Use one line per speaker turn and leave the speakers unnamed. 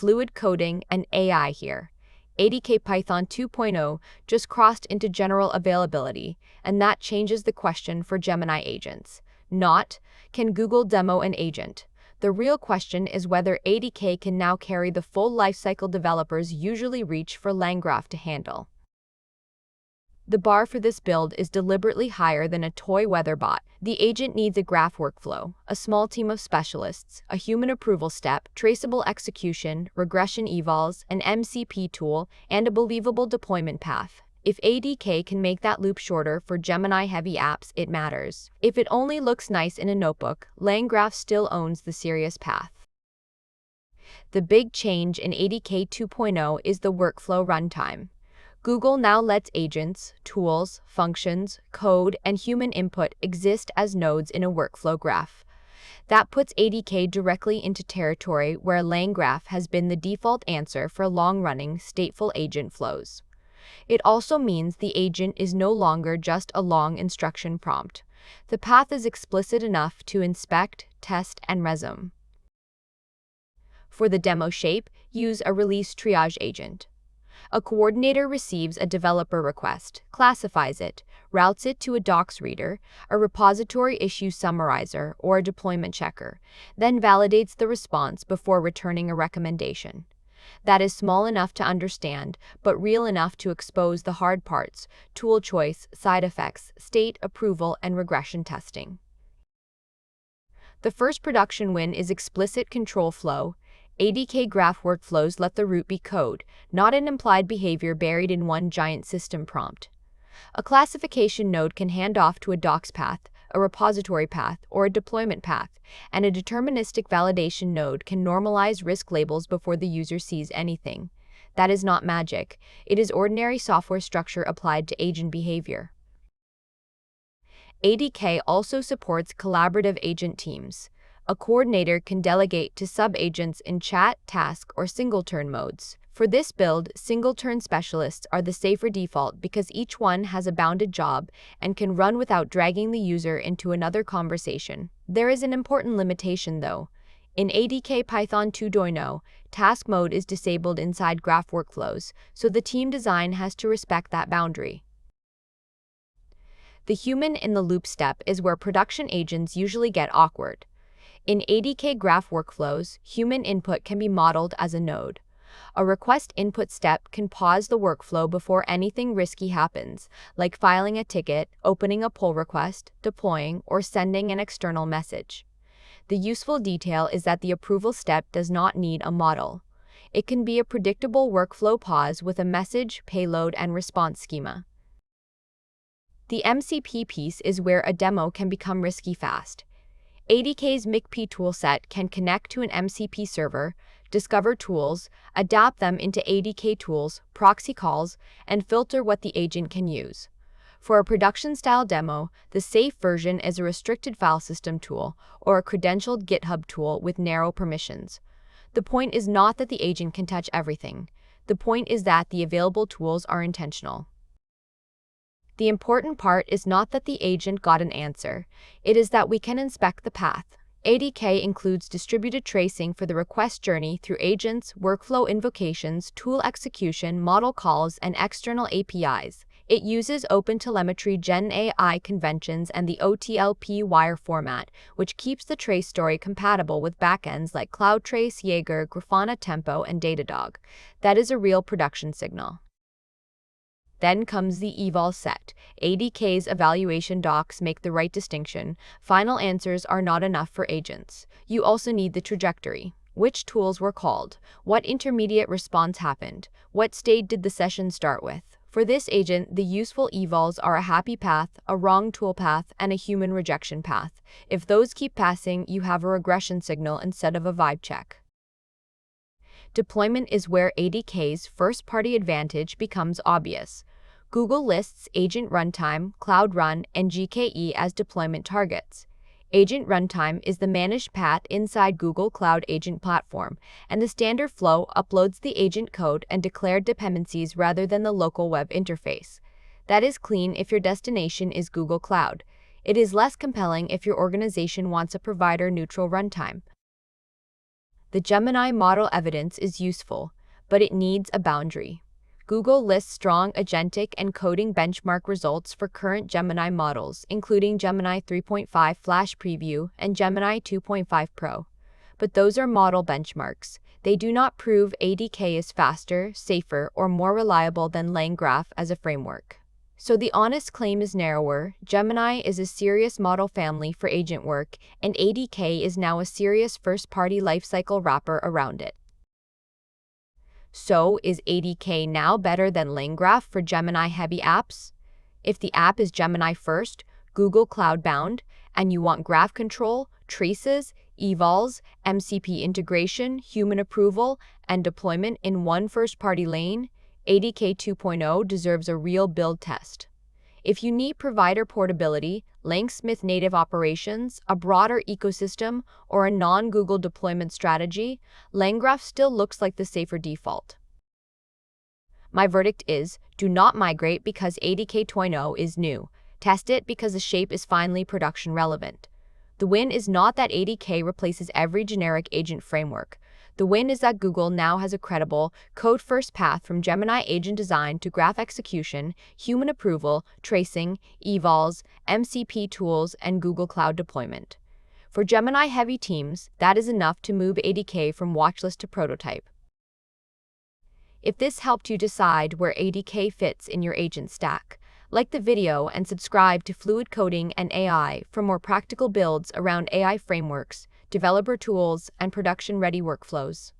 fluid coding, and AI here. ADK Python 2.0 just crossed into general availability, and that changes the question for Gemini agents. Not, can Google demo an agent? The real question is whether ADK can now carry the full lifecycle developers usually reach for LangGraph to handle. The bar for this build is deliberately higher than a toy weather bot. The agent needs a graph workflow, a small team of specialists, a human approval step, traceable execution, regression evals, an MCP tool, and a believable deployment path. If ADK can make that loop shorter for Gemini-heavy apps, it matters. If it only looks nice in a notebook, LangGraph still owns the serious path. The big change in ADK 2.0 is the workflow runtime. Google now lets agents, tools, functions, code, and human input exist as nodes in a workflow graph. That puts ADK directly into territory where LangGraph has been the default answer for long-running, stateful agent flows. It also means the agent is no longer just a long instruction prompt. The path is explicit enough to inspect, test, and resume. For the demo shape, use a release triage agent. A coordinator receives a developer request, classifies it, routes it to a docs reader, a repository issue summarizer, or a deployment checker, then validates the response before returning a recommendation. That is small enough to understand, but real enough to expose the hard parts: tool choice, side effects, state approval, and regression testing. The first production win is explicit control flow. ADK graph workflows let the root be code, not an implied behavior buried in one giant system prompt. A classification node can hand off to a docs path, a repository path, or a deployment path, and a deterministic validation node can normalize risk labels before the user sees anything. That is not magic. It is ordinary software structure applied to agent behavior. ADK also supports collaborative agent teams. A coordinator can delegate to sub-agents in chat, task, or single-turn modes. For this build, single-turn specialists are the safer default because each one has a bounded job and can run without dragging the user into another conversation. There is an important limitation, though. In ADK Python 2.0, task mode is disabled inside graph workflows, so the team design has to respect that boundary. The human-in-the-loop step is where production agents usually get awkward. In ADK graph workflows, human input can be modeled as a node. A request input step can pause the workflow before anything risky happens, like filing a ticket, opening a pull request, deploying, or sending an external message. The useful detail is that the approval step does not need a model. It can be a predictable workflow pause with a message, payload, and response schema. The MCP piece is where a demo can become risky fast. ADK's MCP toolset can connect to an MCP server, discover tools, adapt them into ADK tools, proxy calls, and filter what the agent can use. For a production-style demo, the safe version is a restricted file system tool or a credentialed GitHub tool with narrow permissions. The point is not that the agent can touch everything. The point is that the available tools are intentional. The important part is not that the agent got an answer, it is that we can inspect the path. ADK includes distributed tracing for the request journey through agents, workflow invocations, tool execution, model calls, and external APIs. It uses OpenTelemetry Gen AI conventions and the OTLP wire format, which keeps the trace story compatible with backends like CloudTrace, Jaeger, Grafana Tempo, and Datadog. That is a real production signal. Then comes the eval set. ADK's evaluation docs make the right distinction. Final answers are not enough for agents. You also need the trajectory. Which tools were called? What intermediate response happened? What state did the session start with? For this agent, the useful evals are a happy path, a wrong tool path, and a human rejection path. If those keep passing, you have a regression signal instead of a vibe check. Deployment is where ADK's first-party advantage becomes obvious. Google lists Agent Runtime, Cloud Run, and GKE as deployment targets. Agent Runtime is the managed path inside Google Cloud Agent Platform, and the standard flow uploads the agent code and declared dependencies rather than the local web interface. That is clean if your destination is Google Cloud. It is less compelling if your organization wants a provider-neutral runtime. The Gemini model evidence is useful, but it needs a boundary. Google lists strong agentic and coding benchmark results for current Gemini models, including Gemini 3.5 Flash Preview and Gemini 2.5 Pro. But those are model benchmarks. They do not prove ADK is faster, safer, or more reliable than LangGraph as a framework. So the honest claim is narrower. Gemini is a serious model family for agent work, and ADK is now a serious first-party lifecycle wrapper around it. So, is ADK now better than LangGraph for Gemini-heavy apps? If the app is Gemini-first, Google Cloud-bound, and you want graph control, traces, evals, MCP integration, human approval, and deployment in one first-party lane, ADK 2.0 deserves a real build test. If you need provider portability, LangSmith-native operations, a broader ecosystem, or a non-Google deployment strategy, LangGraph still looks like the safer default. My verdict is, do not migrate because ADK 2.0 is new. Test it because the shape is finally production relevant. The win is not that ADK replaces every generic agent framework. The win is that Google now has a credible, code-first path from Gemini agent design to graph execution, human approval, tracing, evals, MCP tools, and Google Cloud deployment. For Gemini-heavy teams, that is enough to move ADK from watchlist to prototype. If this helped you decide where ADK fits in your agent stack, like the video and subscribe to Fluid Coding and AI for more practical builds around AI frameworks, developer tools, and production-ready workflows.